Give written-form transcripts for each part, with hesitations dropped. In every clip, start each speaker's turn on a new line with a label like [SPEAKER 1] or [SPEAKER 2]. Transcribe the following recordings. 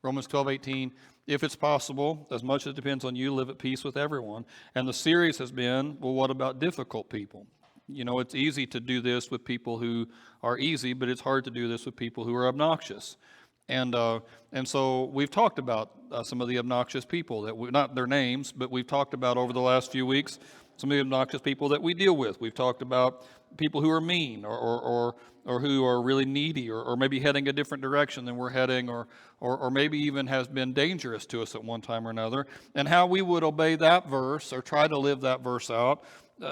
[SPEAKER 1] Romans 12:18, if it's possible, as much as it depends on you, live at peace with everyone. And the series has been, well, what about difficult people? You know, it's easy to do this with people who are easy, but it's hard to do this with people who are obnoxious. And so we've talked about some of the obnoxious people that not their names, but we've talked about over the last few weeks some of the obnoxious people that we deal with. We've talked about people who are mean or who are really needy or maybe heading a different direction than we're heading or maybe even has been dangerous to us at one time or another, and how we would obey that verse or try to live that verse out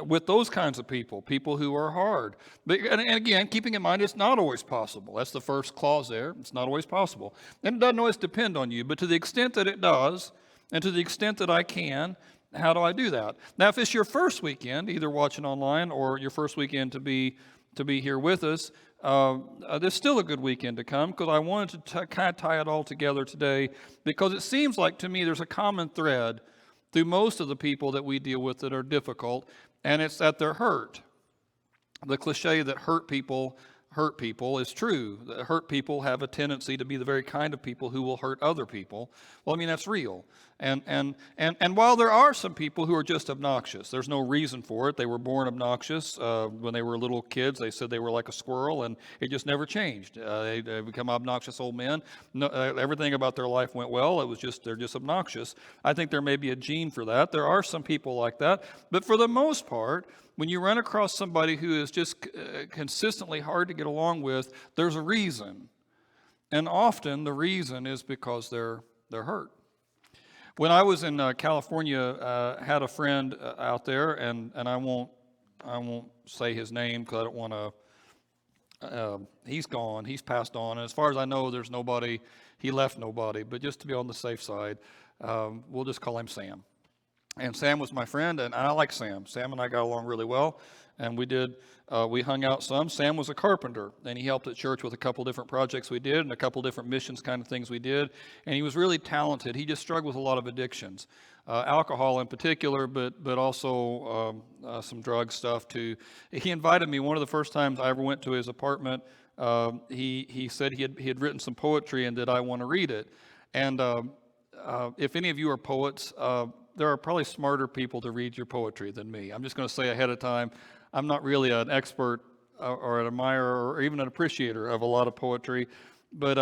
[SPEAKER 1] with those kinds of people who are hard. But, and again, keeping in mind, it's not always possible. That's the first clause there. It's not always possible. And it doesn't always depend on you, but to the extent that it does, and to the extent that I can, how do I do that? Now, if it's your first weekend, either watching online or your first weekend to be here with us, there's still a good weekend to come, because I wanted to kind of tie it all together today, because it seems like to me there's a common thread through most of the people that we deal with that are difficult, and it's that they're hurt. The cliche that hurt people is true. Hurt people have a tendency to be the very kind of people who will hurt other people. Well, I mean, that's real. And while there are some people who are just obnoxious, there's no reason for it. They were born obnoxious. When they were little kids, they said they were like a squirrel, and it just never changed. They become obnoxious old men. No, everything about their life went well. They're just obnoxious. I think there may be a gene for that. There are some people like that. But for the most part, when you run across somebody who is just consistently hard to get along with, there's a reason. And often the reason is because they're hurt. When I was in California, had a friend out there, and I won't say his name because I don't want to. He's gone. He's passed on. And as far as I know, there's nobody. He left nobody. But just to be on the safe side, we'll just call him Sam. And Sam was my friend, and I like Sam. Sam and I got along really well, and we hung out some. Sam was a carpenter, and he helped at church with a couple different projects we did and a couple different missions kind of things we did, and he was really talented. He just struggled with a lot of addictions, alcohol in particular, but also some drug stuff too. He invited me one of the first times I ever went to his apartment. He said he had written some poetry, and did I want to read it? And if any of you are poets, there are probably smarter people to read your poetry than me. I'm just going to say ahead of time, I'm not really an expert or an admirer or even an appreciator of a lot of poetry, but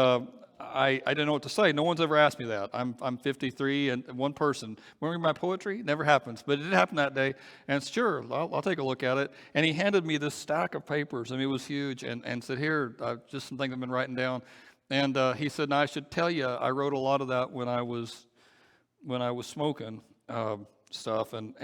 [SPEAKER 1] I didn't know what to say. No one's ever asked me that. I'm 53, and one person, remember my poetry? Never happens, but it did happen that day, and sure, I'll take a look at it. And he handed me this stack of papers. I mean, it was huge, and said, here, just some things I've been writing down. And he said, now I should tell you, I wrote a lot of that when I was smoking stuff, and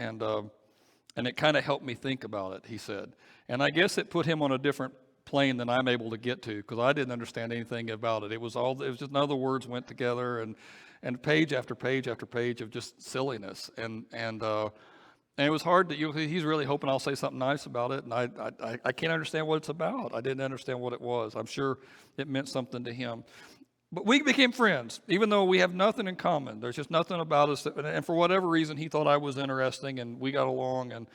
[SPEAKER 1] it kind of helped me think about it, he said. And I guess it put him on a different plane than I'm able to get to, because I didn't understand anything about it. It was just none of the words went together, and page after page after page of just silliness, and it was hard he's really hoping I'll say something nice about it, and I can't understand what it's about. I didn't understand what it was. I'm sure it meant something to him. But we became friends, even though we have nothing in common. There's just nothing about us. And for whatever reason, he thought I was interesting, and we got along,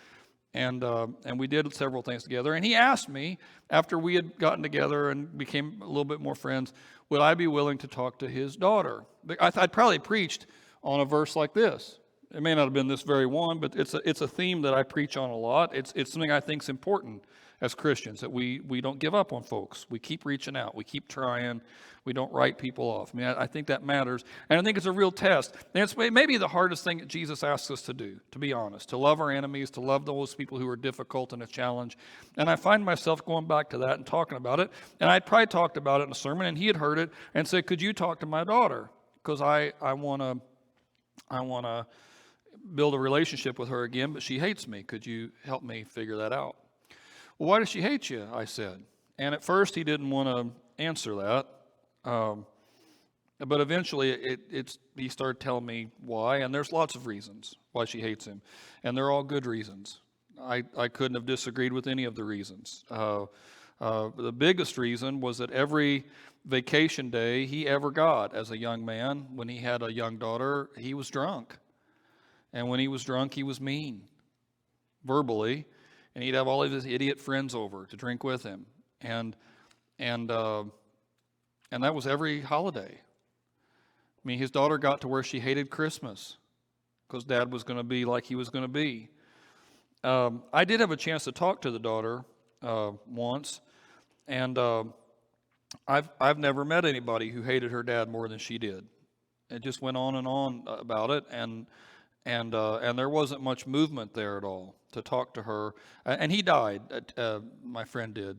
[SPEAKER 1] and we did several things together. And he asked me, after we had gotten together and became a little bit more friends, would I be willing to talk to his daughter? I'd probably preached on a verse like this. It may not have been this very one, but it's a theme that I preach on a lot. It's something I think is important as Christians, that we don't give up on folks. We keep reaching out. We keep trying. We don't write people off. I mean, I think that matters. And I think it's a real test. And it's maybe the hardest thing that Jesus asks us to do, to be honest, to love our enemies, to love those people who are difficult and a challenge. And I find myself going back to that and talking about it. And I probably talked about it in a sermon, and he had heard it and said, could you talk to my daughter? Because I want to build a relationship with her again, but she hates me. Could you help me figure that out? Well, why does she hate you? I said. And at first he didn't want to answer that. But eventually he started telling me why, and there's lots of reasons why she hates him. And they're all good reasons. I couldn't have disagreed with any of the reasons. The biggest reason was that every vacation day he ever got as a young man, when he had a young daughter, he was drunk. And when he was drunk, he was mean, verbally, and he'd have all of his idiot friends over to drink with him. And that was every holiday. I mean, his daughter got to where she hated Christmas because Dad was going to be like he was going to be. I did have a chance to talk to the daughter once, and I've never met anybody who hated her dad more than she did. It just went on and on about it, and there wasn't much movement there at all to talk to her. And he died. My friend did,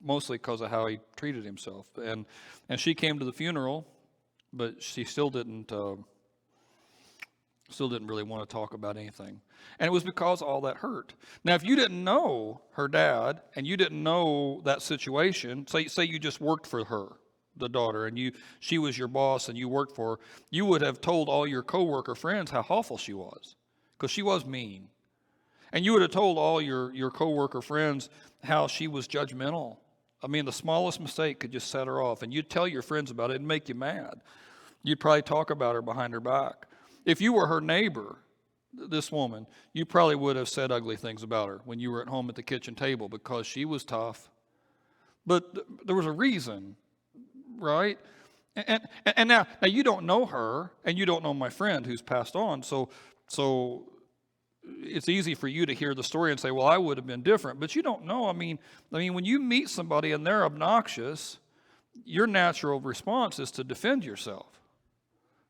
[SPEAKER 1] mostly because of how he treated himself. And she came to the funeral, but she still didn't really want to talk about anything. And it was because all that hurt. Now, if you didn't know her dad and you didn't know that situation, say you just worked for her, the daughter, and she was your boss and you worked for her, you would have told all your coworker friends how awful she was, because she was mean. And you would have told all your coworker friends how she was judgmental. I mean, the smallest mistake could just set her off. And you'd tell your friends about it and make you mad. You'd probably talk about her behind her back. If you were her neighbor, this woman, you probably would have said ugly things about her when you were at home at the kitchen table, because she was tough. But there was a reason, right? And now you don't know her, and you don't know my friend who's passed on, so it's easy for you to hear the story and say, well, I would have been different. But you don't know. I mean, when you meet somebody and they're obnoxious, your natural response is to defend yourself,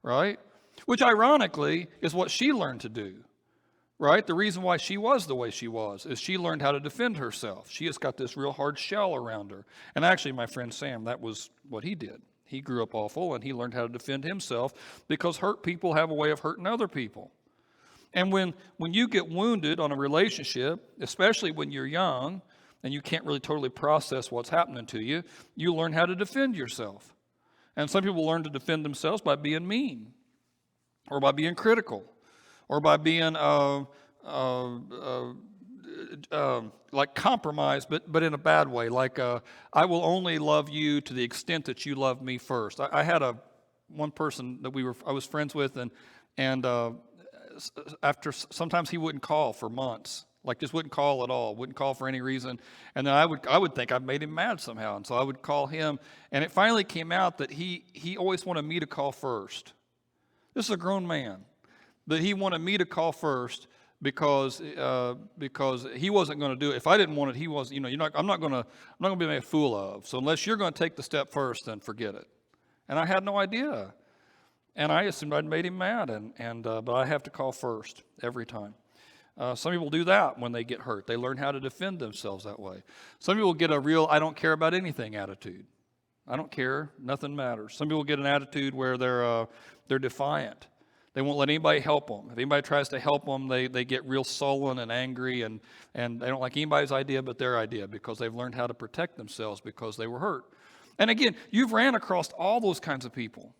[SPEAKER 1] right? Which ironically is what she learned to do, right? The reason why she was the way she was is she learned how to defend herself. She has got this real hard shell around her. And actually, my friend Sam, that was what he did. He grew up awful, and he learned how to defend himself, because hurt people have a way of hurting other people. And when you get wounded on a relationship, especially when you're young and you can't really totally process what's happening to you, you learn how to defend yourself. And some people learn to defend themselves by being mean, or by being critical, or by being like compromised, but in a bad way. Like, I will only love you to the extent that you love me first. I had one person that I was friends with, and after sometimes he wouldn't call for months, like just wouldn't call at all, wouldn't call for any reason. And then I would think I've made him mad somehow, and so I would call him, and it finally came out that he always wanted me to call first. This is a grown man, but he wanted me to call first because he wasn't going to do it. If I didn't want it, he was. I'm not going to be made a fool of. So unless you're going to take the step first, then forget it. And I had no idea, and I assumed I'd made him mad. But I have to call first every time. Some people do that when they get hurt. They learn how to defend themselves that way. Some people get a real "I don't care about anything" attitude. I don't care. Nothing matters. Some people get an attitude where they're defiant. They won't let anybody help them. If anybody tries to help them, they get real sullen and angry, and they don't like anybody's idea but their idea, because they've learned how to protect themselves because they were hurt. And again, you've ran across all those kinds of people.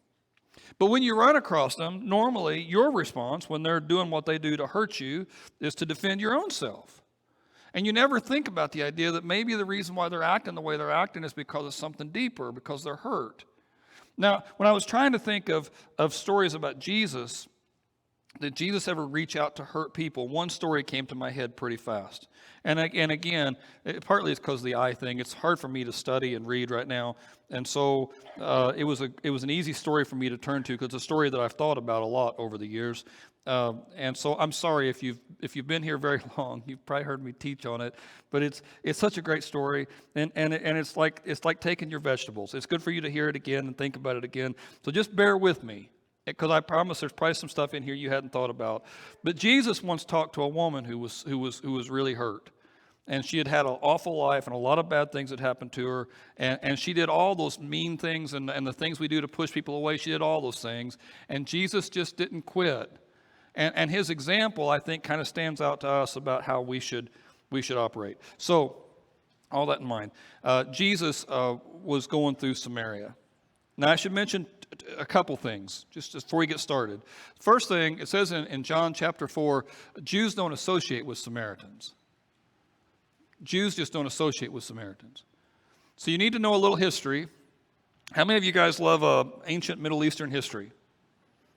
[SPEAKER 1] But when you run across them, normally your response when they're doing what they do to hurt you is to defend your own self. And you never think about the idea that maybe the reason why they're acting the way they're acting is because of something deeper, because they're hurt. Now, when I was trying to think of stories about Jesus, did Jesus ever reach out to hurt people? One story came to my head pretty fast. And again, partly it's because of the eye thing. It's hard for me to study and read right now. And so it was an easy story for me to turn to, because it's a story that I've thought about a lot over the years. And so I'm sorry if you've been here very long, you've probably heard me teach on it, but it's such a great story, and it's like taking your vegetables. It's good for you to hear it again and think about it again. So just bear with me, because I promise there's probably some stuff in here you hadn't thought about. But Jesus once talked to a woman who was really hurt. And she had an awful life, and a lot of bad things had happened to her. And she did all those mean things and the things we do to push people away. She did all those things. And Jesus just didn't quit. And his example, I think, kind of stands out to us about how we should operate. So, all that in mind, Jesus was going through Samaria. Now, I should mention a couple things just before we get started. First thing, it says in John chapter 4, Jews don't associate with Samaritans. Jews just don't associate with Samaritans. So you need to know a little history. How many of you guys love ancient Middle Eastern history?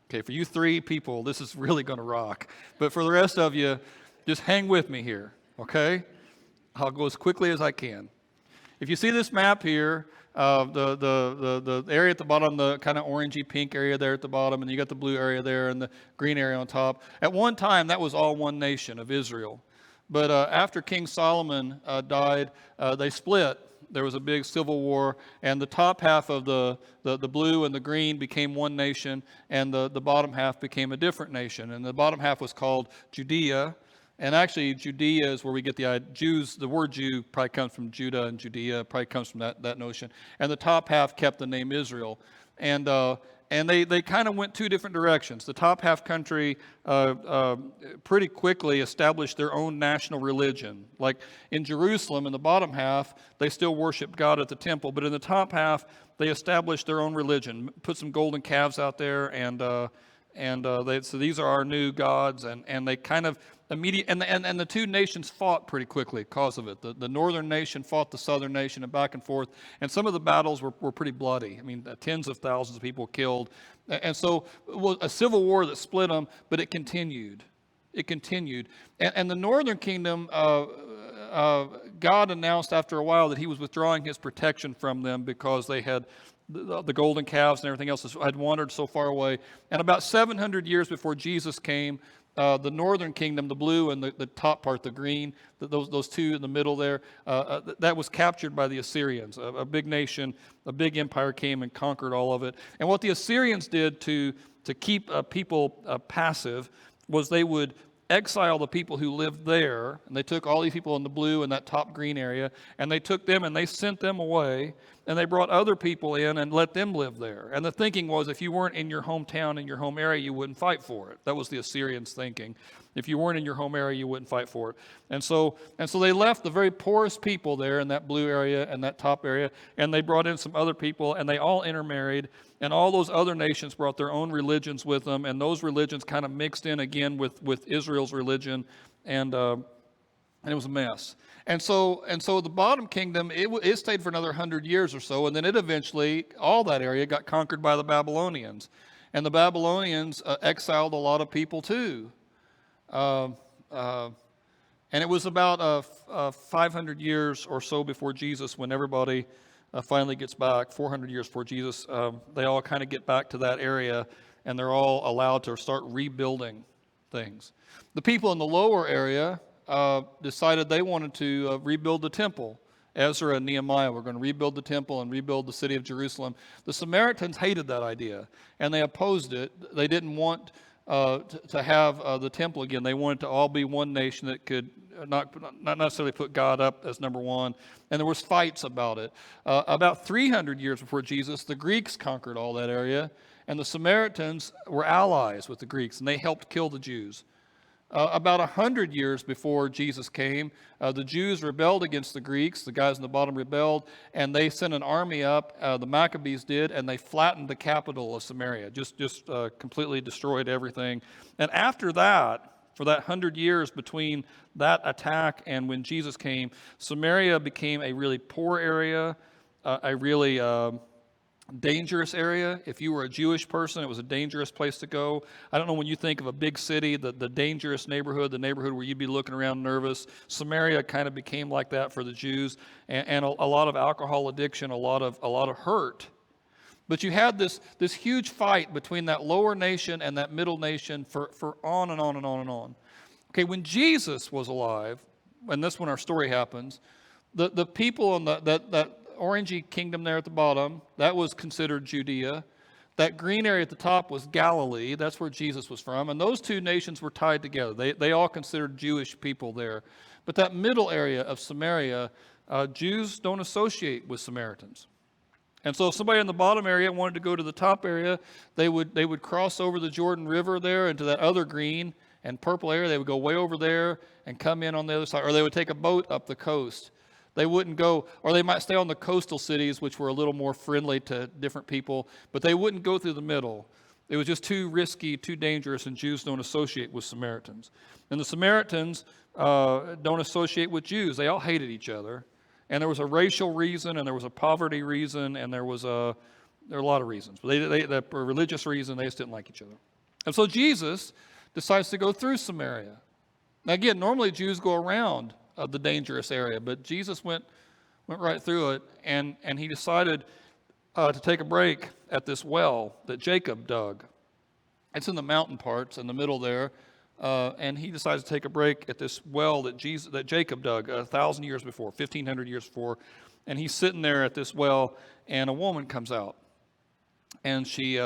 [SPEAKER 1] Okay, for you three people, this is really going to rock. But for the rest of you, just hang with me here, okay? I'll go as quickly as I can. If you see this map here, the area at the bottom, the kind of orangey pink area there at the bottom, and you got the blue area there and the green area on top. At one time, that was all one nation of Israel. But after King Solomon died, they split. There was a big civil war, and the top half of the blue and the green became one nation, and the bottom half became a different nation. And the bottom half was called Judea. And actually, Judea is where we get the Jews. The word Jew probably comes from Judah, and Judea probably comes from that notion. And the top half kept the name Israel. And they kind of went two different directions. The top half country pretty quickly established their own national religion. Like in Jerusalem, in the bottom half, they still worshiped God at the temple. But in the top half, they established their own religion, put some golden calves out there, and so these are our new gods, and they kind of and the two nations fought pretty quickly because of it. The northern nation fought the southern nation, and back and forth, and some of the battles were pretty bloody. I mean, tens of thousands of people killed, and so it was a civil war that split them, but it continued. It continued, and the northern kingdom, God announced after a while that he was withdrawing his protection from them because they had the golden calves and everything else had wandered so far away. And about 700 years before Jesus came, the northern kingdom, the blue, and the top part, the green, those two in the middle there, that was captured by the Assyrians. A big nation, a big empire came and conquered all of it. And what the Assyrians did to keep people passive was they would exile the people who lived there, and they took all these people in the blue and that top green area, and they took them and they sent them away, and they brought other people in and let them live there. And the thinking was, if you weren't in your hometown, in your home area, you wouldn't fight for it. That was the Assyrians' thinking. If you weren't in your home area, you wouldn't fight for it. And so they left the very poorest people there in that blue area and that top area, and they brought in some other people, and they all intermarried, and all those other nations brought their own religions with them, and those religions kind of mixed in again with Israel's religion, and it was a mess. And so the bottom kingdom, it stayed for another 100 years or so, and then it eventually, all that area got conquered by the Babylonians. And the Babylonians exiled a lot of people too. And it was about 500 years or so before Jesus, when everybody finally gets back, 400 years before Jesus, they all kind of get back to that area, and they're all allowed to start rebuilding things. The people in the lower area decided they wanted to rebuild the temple. Ezra and Nehemiah were going to rebuild the temple and rebuild the city of Jerusalem. The Samaritans hated that idea, and they opposed it. They didn't want to have the temple again. They wanted to all be one nation that could not necessarily put God up as number one. And there was fights about it. About 300 years before Jesus, the Greeks conquered all that area, and the Samaritans were allies with the Greeks, and they helped kill the Jews. About 100 years before Jesus came, the Jews rebelled against the Greeks. The guys in the bottom rebelled, and they sent an army up, the Maccabees did, and they flattened the capital of Samaria, just completely destroyed everything. And after that, for that 100 years between that attack and when Jesus came, Samaria became a really poor area, a really dangerous area. If you were a Jewish person, it was a dangerous place to go. I don't know, when you think of a big city, the dangerous neighborhood, the neighborhood where you'd be looking around nervous, Samaria kind of became like that for the Jews, and a lot of alcohol addiction, a lot of hurt. But you had this huge fight between that lower nation and that middle nation for on and on and on and on. Okay, when Jesus was alive, and this when our story happens, the people in that orangey kingdom there at the bottom, that was considered Judea. That green area at the top was Galilee. That's where Jesus was from. And those two nations were tied together. They all considered Jewish people there. But that middle area of Samaria, Jews don't associate with Samaritans. And so if somebody in the bottom area wanted to go to the top area, they would cross over the Jordan River there into that other green and purple area. They would go way over there and come in on the other side. Or they would take a boat up the coast. They wouldn't go, or they might stay on the coastal cities, which were a little more friendly to different people, but they wouldn't go through the middle. It was just too risky, too dangerous, and Jews don't associate with Samaritans. And the Samaritans don't associate with Jews. They all hated each other. And there was a racial reason, and there was a poverty reason, and there were a lot of reasons. But the religious reason, they just didn't like each other. And so Jesus decides to go through Samaria. Now again, normally Jews go around the dangerous area, but Jesus went went right through it, and he decided to take a break at this well that Jacob dug. It's in the mountain parts in the middle there, and he decides to take a break at this well that Jacob dug 1,000 years before, 1,500 years before, and he's sitting there at this well, and a woman comes out, and she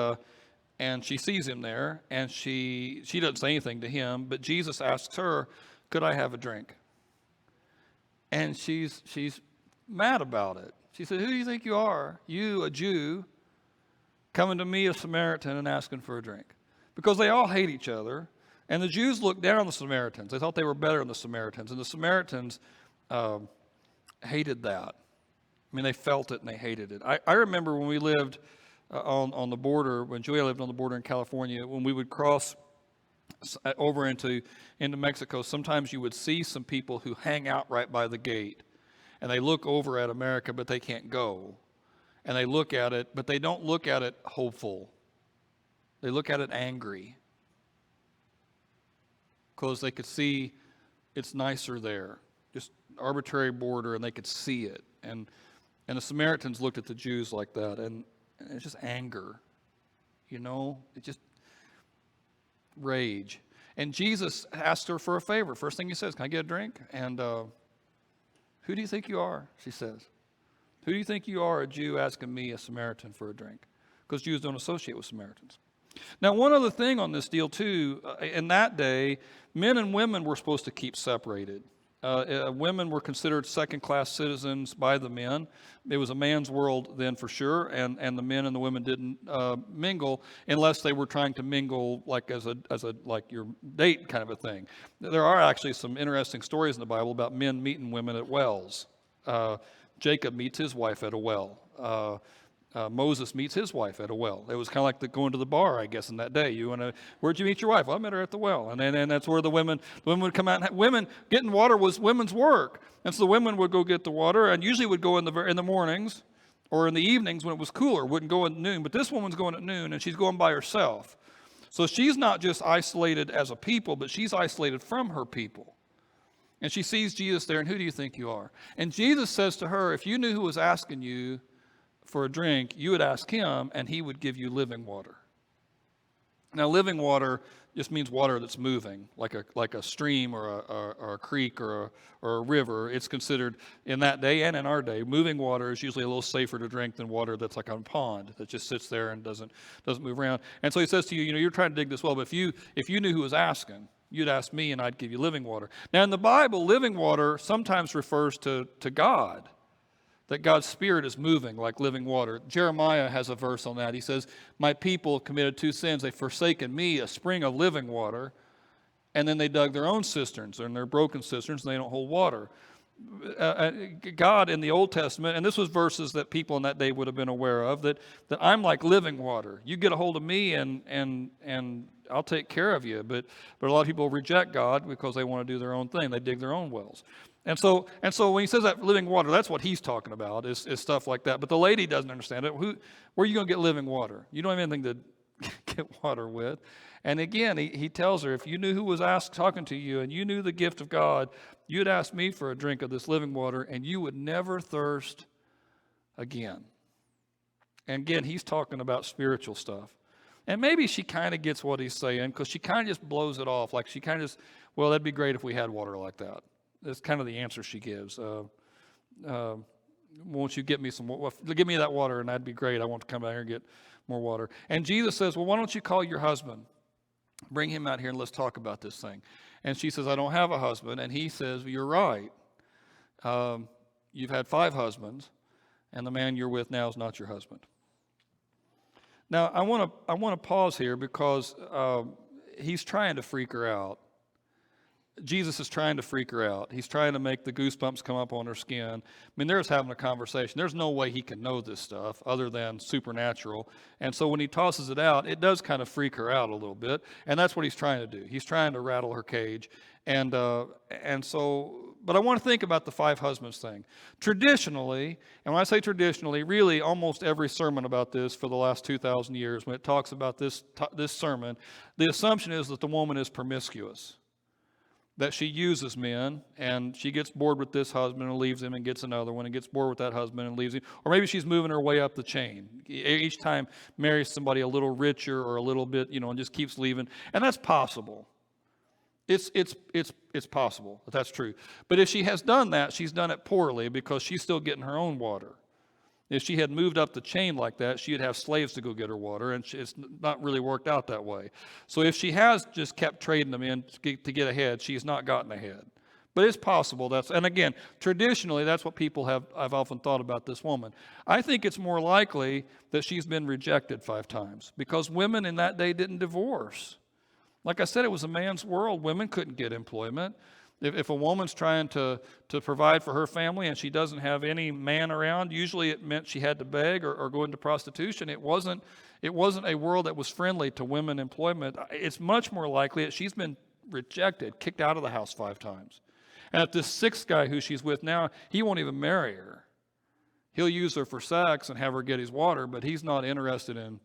[SPEAKER 1] sees him there, and she doesn't say anything to him, but Jesus asks her, "Could I have a drink?" And she's mad about it. She said, "Who do you think you are? You, a Jew, coming to me, a Samaritan, and asking for a drink?" Because they all hate each other. And the Jews looked down on the Samaritans. They thought they were better than the Samaritans. And the Samaritans hated that. I mean, they felt it and they hated it. I remember when we lived on the border, when Julia lived on the border in California, when we would cross over into Mexico, sometimes you would see some people who hang out right by the gate. And they look over at America, but they can't go. And they look at it, but they don't look at it hopeful. They look at it angry. Because they could see it's nicer there. Just arbitrary border, and they could see it. And the Samaritans looked at the Jews like that. And it's just anger. It's just rage. And Jesus asked her for a favor. First thing he says, "Can I get a drink?" And "Who do you think you are?" she says. "Who do you think you are, a Jew, asking me, a Samaritan, for a drink?" Because Jews don't associate with Samaritans. Now, one other thing on this deal, too, in that day, men and women were supposed to keep separated. Women were considered second-class citizens by the men. It was a man's world then for sure, and the men and the women didn't mingle unless they were trying to mingle like as a like your date kind of a thing. There are actually some interesting stories in the Bible about men meeting women at wells. Jacob meets his wife at a well. Moses meets his wife at a well. It was kind of like going to the bar, I guess, in that day. Where'd you meet your wife? Well, I met her at the well. And then that's where the women would come out. Women getting water was women's work, and so the women would go get the water, and usually would go in the mornings or in the evenings when it was cooler. Wouldn't go at noon, but this woman's going at noon, and she's going by herself. So she's not just isolated as a people, but she's isolated from her people. And she sees Jesus there, and "Who do you think you are?" And Jesus says to her, "If you knew who was asking you for a drink, you would ask him, and he would give you living water." Now, living water just means water that's moving, like a stream or a creek or a river. It's considered, in that day and in our day, moving water is usually a little safer to drink than water that's like a pond that just sits there and doesn't move around. And so he says to you, you're trying to dig this well, but if you knew who was asking, you'd ask me, and I'd give you living water. Now, in the Bible, living water sometimes refers to God. That God's Spirit is moving like living water. Jeremiah has a verse on that. He says, "My people committed two sins. They've forsaken me, a spring of living water, and then they dug their own cisterns, and they're broken cisterns, and they don't hold water." God in the Old Testament, and this was verses that people in that day would have been aware of, that I'm like living water. You get a hold of me, and I'll take care of you. But a lot of people reject God because they want to do their own thing. They dig their own wells. And so when he says that living water, that's what he's talking about, is stuff like that. But the lady doesn't understand it. Where are you going to get living water? You don't have anything to get water with. And again, he tells her, if you knew who was talking to you, and you knew the gift of God, you'd ask me for a drink of this living water, and you would never thirst again. And again, he's talking about spiritual stuff. And maybe she kind of gets what he's saying, because she kind of just blows it off. Like she kind of just, well, that'd be great if we had water like that. That's kind of the answer she gives. Won't you get me give me that water, and that'd be great. I want to come out here and get more water. And Jesus says, well, why don't you call your husband? Bring him out here and let's talk about this thing. And she says, I don't have a husband. And he says, well, you're right. You've had 5 husbands, and the man you're with now is not your husband. Now, I want to pause here because he's trying to freak her out. Jesus is trying to freak her out. He's trying to make the goosebumps come up on her skin. I mean, they're just having a conversation. There's no way he can know this stuff other than supernatural. And so when he tosses it out, it does kind of freak her out a little bit. And that's what he's trying to do. He's trying to rattle her cage. But I want to think about the 5 husbands thing. Traditionally, and when I say traditionally, really almost every sermon about this for the last 2,000 years, when it talks about this sermon, the assumption is that the woman is promiscuous. that she uses men, and she gets bored with this husband and leaves him and gets another one and gets bored with that husband and leaves him. Or maybe she's moving her way up the chain. Each time marries somebody a little richer or a little bit, and just keeps leaving. And that's possible. It's possible that that's true. But if she has done that, she's done it poorly because she's still getting her own water. If she had moved up the chain like that, she'd have slaves to go get her water, and it's not really worked out that way. So if she has just kept trading them in to get ahead, she's not gotten ahead. But it's possible. And again, traditionally, that's what I've often thought about this woman. I think it's more likely that she's been rejected 5 times because women in that day didn't divorce. Like I said, it was a man's world. Women couldn't get employment. If a woman's trying to provide for her family and she doesn't have any man around, usually it meant she had to beg or go into prostitution. It wasn't a world that was friendly to women employment. It's much more likely that she's been rejected, kicked out of the house 5 times. And if this 6th guy who she's with now, he won't even marry her. He'll use her for sex and have her get his water, but he's not interested in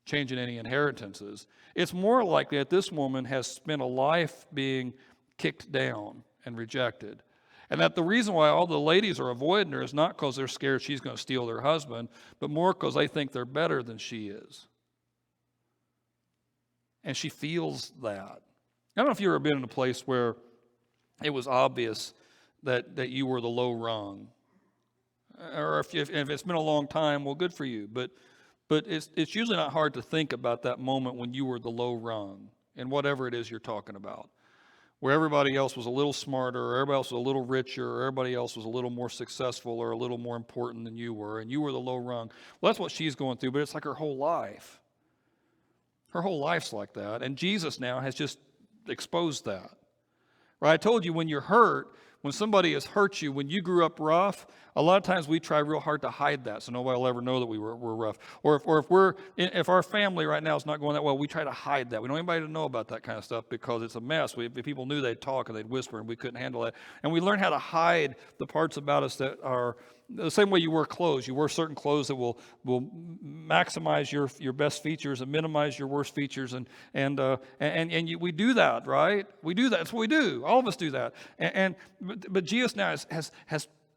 [SPEAKER 1] changing any inheritances. It's more likely that this woman has spent a life being kicked down and rejected. And that the reason why all the ladies are avoiding her is not because they're scared she's going to steal their husband, but more because they think they're better than she is. And she feels that. I don't know if you've ever been in a place where it was obvious that you were the low rung. Or if it's been a long time, well, good for you. But it's usually not hard to think about that moment when you were the low rung in whatever it is you're talking about, where everybody else was a little smarter, or everybody else was a little richer, or everybody else was a little more successful or a little more important than you were, and you were the low rung. Well, that's what she's going through, but it's like her whole life. Her whole life's like that, and Jesus now has just exposed that. Right? I told you, when you're hurt, when somebody has hurt you, when you grew up rough, a lot of times we try real hard to hide that so nobody will ever know that we're rough. Or if our family right now is not going that well, we try to hide that. We don't want anybody to know about that kind of stuff because it's a mess. If people knew, they'd talk and they'd whisper, and we couldn't handle that. And we learn how to hide the parts about us that are the same way you wear clothes. You wear certain clothes that will maximize your best features and minimize your worst features, and we do that, right? We do that. That's what we do. All of us do that. But Jesus now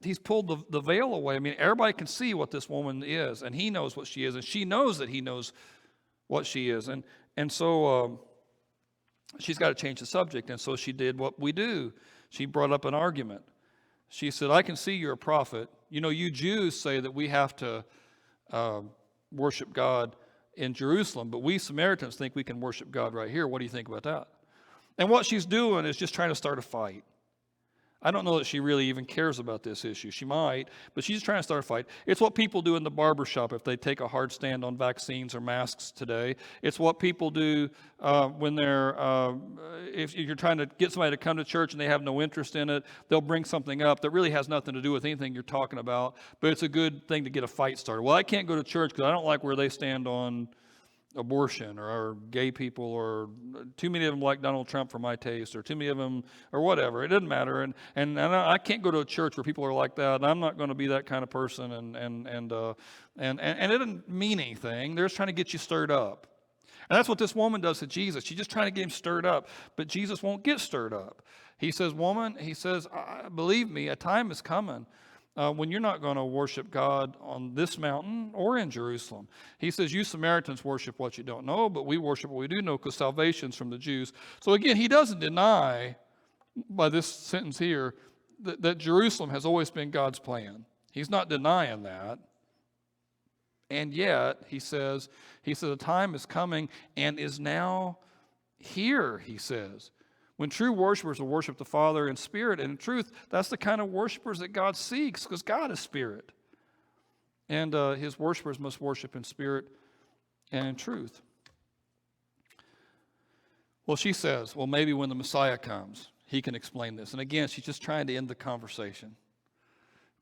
[SPEAKER 1] he's pulled the veil away. I mean, everybody can see what this woman is, and he knows what she is, and she knows that he knows what she is, and so she's got to change the subject, and so she did what we do. She brought up an argument. She said, "I can see you're a prophet. You Jews say that we have to worship God in Jerusalem, but we Samaritans think we can worship God right here. What do you think about that?" And what she's doing is just trying to start a fight. I don't know that she really even cares about this issue. She might, but she's trying to start a fight. It's what people do in the barbershop if they take a hard stand on vaccines or masks today. It's what people do when if you're trying to get somebody to come to church and they have no interest in it, they'll bring something up that really has nothing to do with anything you're talking about, but it's a good thing to get a fight started. Well, I can't go to church because I don't like where they stand on abortion or gay people, or too many of them like Donald Trump for my taste, or too many of them, or whatever. It doesn't matter. And I can't go to a church where people are like that, and I'm not going to be that kind of person. And it doesn't mean anything. They're just trying to get you stirred up. And that's what this woman does to Jesus. She's just trying to get him stirred up, but Jesus won't get stirred up. He says, "Woman," he says, "believe me, a time is coming when you're not going to worship God on this mountain or in Jerusalem." He says, "You Samaritans worship what you don't know, but we worship what we do know, because salvation's from the Jews." So again, he doesn't deny by this sentence here that Jerusalem has always been God's plan. He's not denying that. And yet, he says, "A time is coming and is now here," he says, "when true worshipers will worship the Father in spirit and in truth." That's the kind of worshipers that God seeks, because God is spirit. And his worshipers must worship in spirit and in truth. Well, she says, well, maybe when the Messiah comes, he can explain this. And again, she's just trying to end the conversation,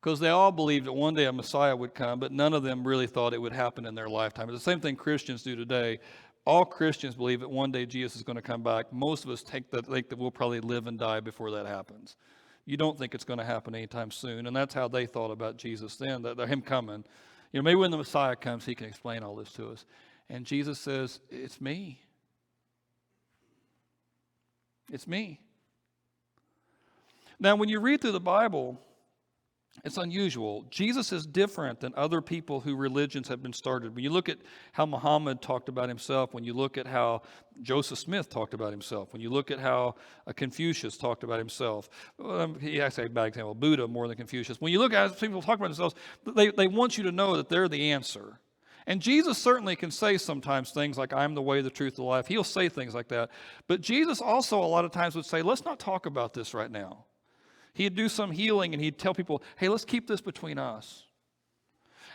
[SPEAKER 1] because they all believed that one day a Messiah would come, but none of them really thought it would happen in their lifetime. It's the same thing Christians do today. All Christians believe that one day Jesus is going to come back. Most of us think that we'll probably live and die before that happens. You don't think it's going to happen anytime soon, and that's how they thought about Jesus then, that him coming. Maybe when the Messiah comes, he can explain all this to us. And Jesus says, "It's me. It's me." Now, when you read through the Bible, it's unusual. Jesus is different than other people who religions have been started. When you look at how Muhammad talked about himself, when you look at how Joseph Smith talked about himself, when you look at how Confucius talked about himself, he actually had a bad example, Buddha more than Confucius. When you look at how people talk about themselves, they want you to know that they're the answer. And Jesus certainly can say sometimes things like, I'm the way, the truth, the life. He'll say things like that. But Jesus also a lot of times would say, let's not talk about this right now. He'd do some healing and he'd tell people, hey, let's keep this between us.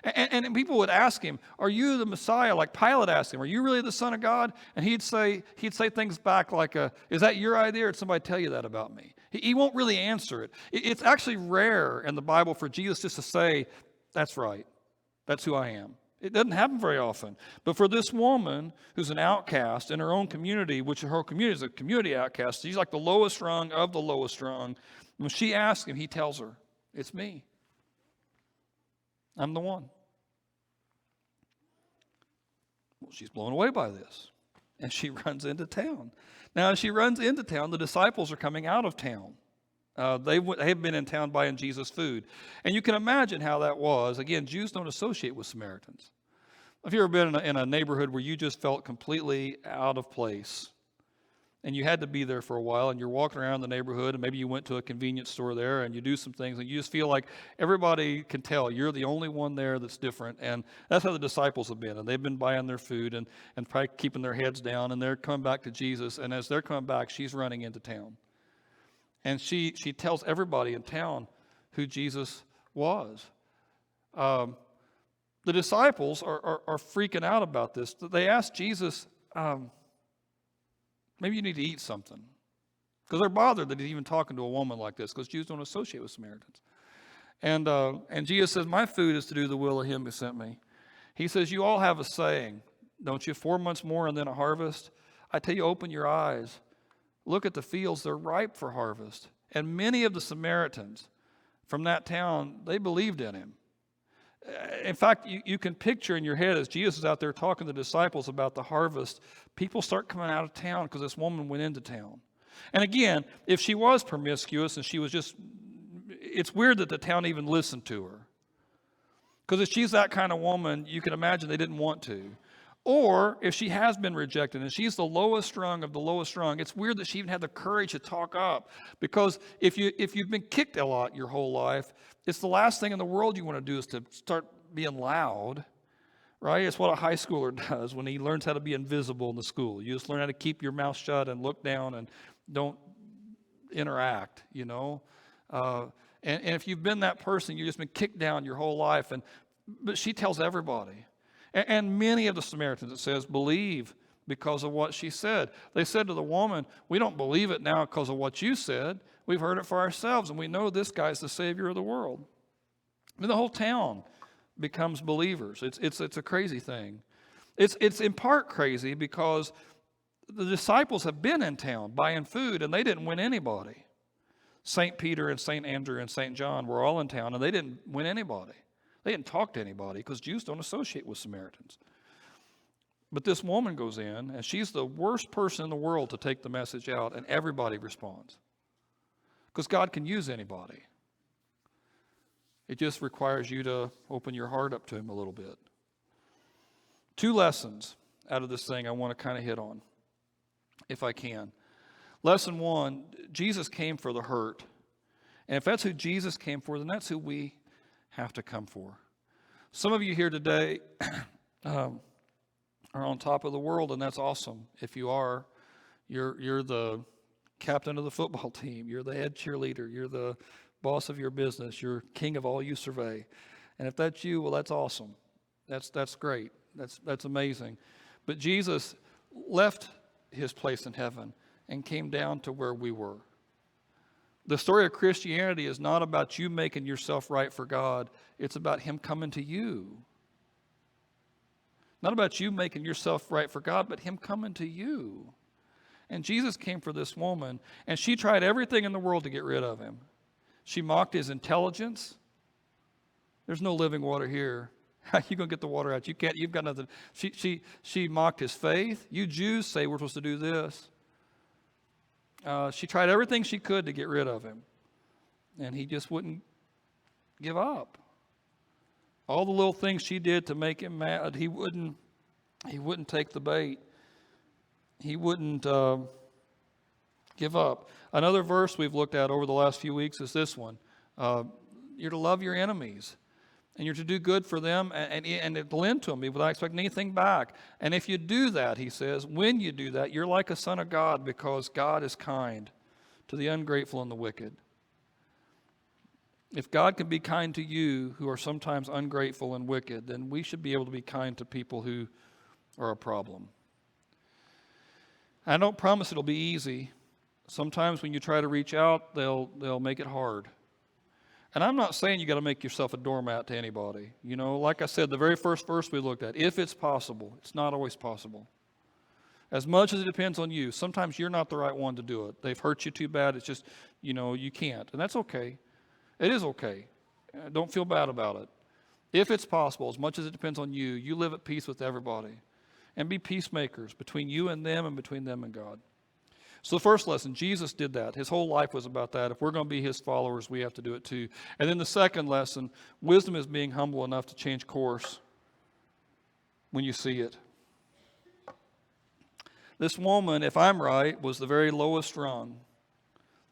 [SPEAKER 1] And people would ask him, are you the Messiah? Like Pilate asked him, are you really the Son of God? And he'd say things back like, is that your idea or did somebody tell you that about me? He won't really answer it. It's actually rare in the Bible for Jesus just to say, that's right. That's who I am. It doesn't happen very often. But for this woman who's an outcast in her own community, which her community is a community outcast, she's like the lowest rung of the lowest rung. When she asks him, he tells her, it's me. I'm the one. Well, she's blown away by this. And she runs into town. Now, as she runs into town, the disciples are coming out of town. They have been in town buying Jesus food. And you can imagine how that was. Again, Jews don't associate with Samaritans. Have you ever been in a neighborhood where you just felt completely out of place? And you had to be there for a while, and you're walking around the neighborhood, and maybe you went to a convenience store there, and you do some things, and you just feel like everybody can tell you're the only one there that's different. And that's how the disciples have been. And they've been buying their food and probably keeping their heads down, and they're coming back to Jesus. And as they're coming back, she's running into town. And she tells everybody in town who Jesus was. The disciples are freaking out about this. They ask Jesus, maybe you need to eat something. Because they're bothered that he's even talking to a woman like this, because Jews don't associate with Samaritans. And Jesus says, my food is to do the will of him who sent me. He says, you all have a saying, don't you? 4 months more and then a harvest. I tell you, open your eyes. Look at the fields, they're ripe for harvest. And many of the Samaritans from that town, they believed in him. In fact, you can picture in your head as Jesus is out there talking to the disciples about the harvest, people start coming out of town because this woman went into town. And again, if she was promiscuous and she was just, it's weird that the town even listened to her. Because if she's that kind of woman, you can imagine they didn't want to. Or if she has been rejected and she's the lowest rung of the lowest rung, it's weird that she even had the courage to talk up. Because if you've been kicked a lot your whole life, it's the last thing in the world you want to do is to start being loud, right? It's what a high schooler does when he learns how to be invisible in the school. You just learn how to keep your mouth shut and look down and don't interact, you know. And if you've been that person, you've just been kicked down your whole life. But she tells everybody. And many of the Samaritans, it says, believe because of what she said. They said to the woman, we don't believe it now because of what you said. We've heard it for ourselves, and we know this guy's the Savior of the world. I mean, the whole town becomes believers. It's a crazy thing. It's in part crazy because the disciples have been in town buying food, and they didn't win anybody. St. Peter and St. Andrew and St. John were all in town, and they didn't win anybody. They didn't talk to anybody because Jews don't associate with Samaritans. But this woman goes in, and she's the worst person in the world to take the message out, and everybody responds. Because God can use anybody. It just requires you to open your heart up to him a little bit. 2 lessons out of this thing I want to kind of hit on, if I can. Lesson 1, Jesus came for the hurt. And if that's who Jesus came for, then that's who we have to come for. Some of you here today are on top of the world, and that's awesome. If you are, you're the captain of the football team, you're the head cheerleader, you're the boss of your business, you're king of all you survey. And if that's you, well, that's awesome. That's great. That's amazing. But Jesus left his place in heaven and came down to where we were. The story of Christianity is not about you making yourself right for God. It's about him coming to you. Not about you making yourself right for God, but him coming to you. And Jesus came for this woman, and she tried everything in the world to get rid of him. She mocked his intelligence. There's no living water here. How are you going to get the water out? You can't, you've got nothing. She mocked his faith. You Jews say we're supposed to do this. She tried everything she could to get rid of him. And he just wouldn't give up. All the little things she did to make him mad, he wouldn't take the bait. He wouldn't give up. Another verse we've looked at over the last few weeks is this one. You're to love your enemies. And you're to do good for them and to lend to them without expecting anything back. And if you do that, he says, when you do that, you're like a son of God, because God is kind to the ungrateful and the wicked. If God can be kind to you, who are sometimes ungrateful and wicked, then we should be able to be kind to people who are a problem. I don't promise it'll be easy. Sometimes when you try to reach out, they'll make it hard. And I'm not saying you got to make yourself a doormat to anybody. You know, like I said, the very first verse we looked at, if it's possible, it's not always possible. As much as it depends on you, sometimes you're not the right one to do it. They've hurt you too bad, it's just, you can't. And that's okay. It is okay. Don't feel bad about it. If it's possible, as much as it depends on you, you live at peace with everybody. And be peacemakers between you and them and between them and God. So the first lesson, Jesus did that. His whole life was about that. If we're going to be his followers, we have to do it too. And then the second lesson, wisdom is being humble enough to change course when you see it. This woman, if I'm right, was the very lowest rung.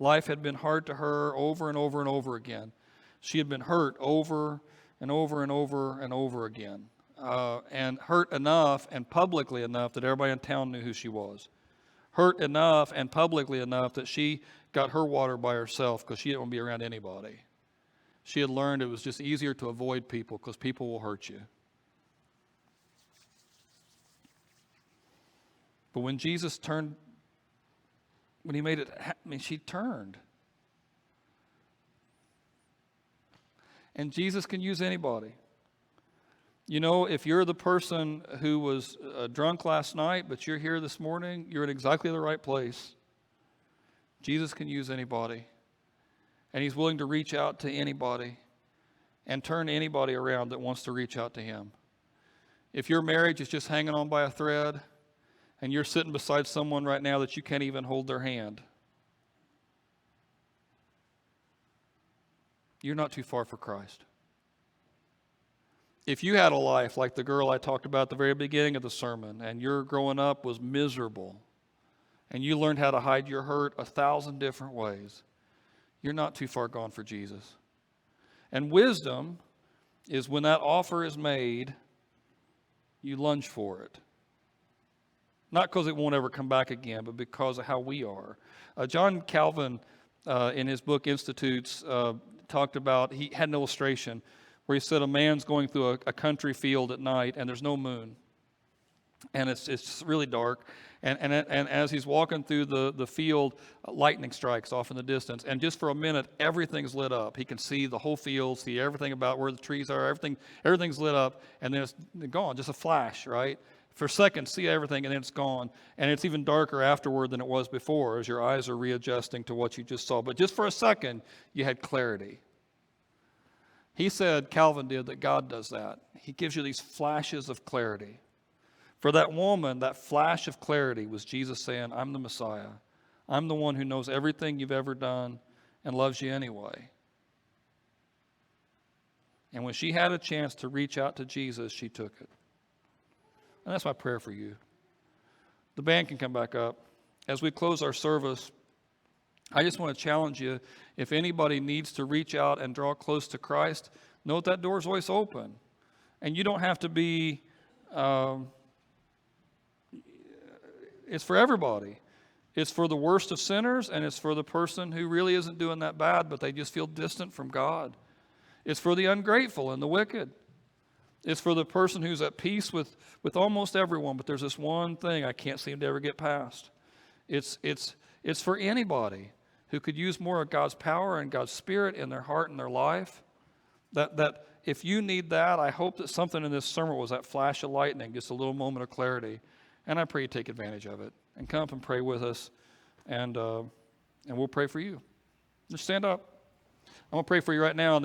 [SPEAKER 1] Life had been hard to her over and over and over again. She had been hurt over and over and over and over again. And hurt enough and publicly enough that everybody in town knew who she was. Hurt enough and publicly enough that she got her water by herself because she didn't want to be around anybody. She had learned it was just easier to avoid people because people will hurt you. But when Jesus turned, when he made it, she turned. And Jesus can use anybody. You know, if you're the person who was drunk last night, but you're here this morning, you're in exactly the right place. Jesus can use anybody. And he's willing to reach out to anybody and turn anybody around that wants to reach out to him. If your marriage is just hanging on by a thread and you're sitting beside someone right now that you can't even hold their hand, you're not too far for Christ. If you had a life like the girl I talked about at the very beginning of the sermon, and your growing up was miserable, and you learned how to hide your hurt 1,000 different ways, you're not too far gone for Jesus. And wisdom is when that offer is made, you lunge for it. Not because it won't ever come back again, but because of how we are. John Calvin, in his book Institutes, talked about, he had an illustration where he said a man's going through a country field at night and there's no moon. And it's really dark. And as he's walking through the field, lightning strikes off in the distance. And just for a minute, everything's lit up. He can see the whole field, see everything about where the trees are, everything's lit up. And then it's gone, just a flash, right? For seconds, see everything, and then it's gone. And it's even darker afterward than it was before as your eyes are readjusting to what you just saw. But just for a second, you had clarity. He said, Calvin did, that God does that. He gives you these flashes of clarity. For that woman, that flash of clarity was Jesus saying, I'm the Messiah. I'm the one who knows everything you've ever done and loves you anyway. And when she had a chance to reach out to Jesus, she took it. And that's my prayer for you. The band can come back up. As we close our service, I just want to challenge you, if anybody needs to reach out and draw close to Christ, know that door's always open. And you don't have to be, it's for everybody. It's for the worst of sinners, and it's for the person who really isn't doing that bad, but they just feel distant from God. It's for the ungrateful and the wicked. It's for the person who's at peace with almost everyone, but there's this one thing I can't seem to ever get past. It's for anybody who could use more of God's power and God's Spirit in their heart and their life. That if you need that, I hope that something in this sermon was that flash of lightning, just a little moment of clarity. And I pray you take advantage of it. And come up and pray with us, and we'll pray for you. Just stand up. I'm going to pray for you right now.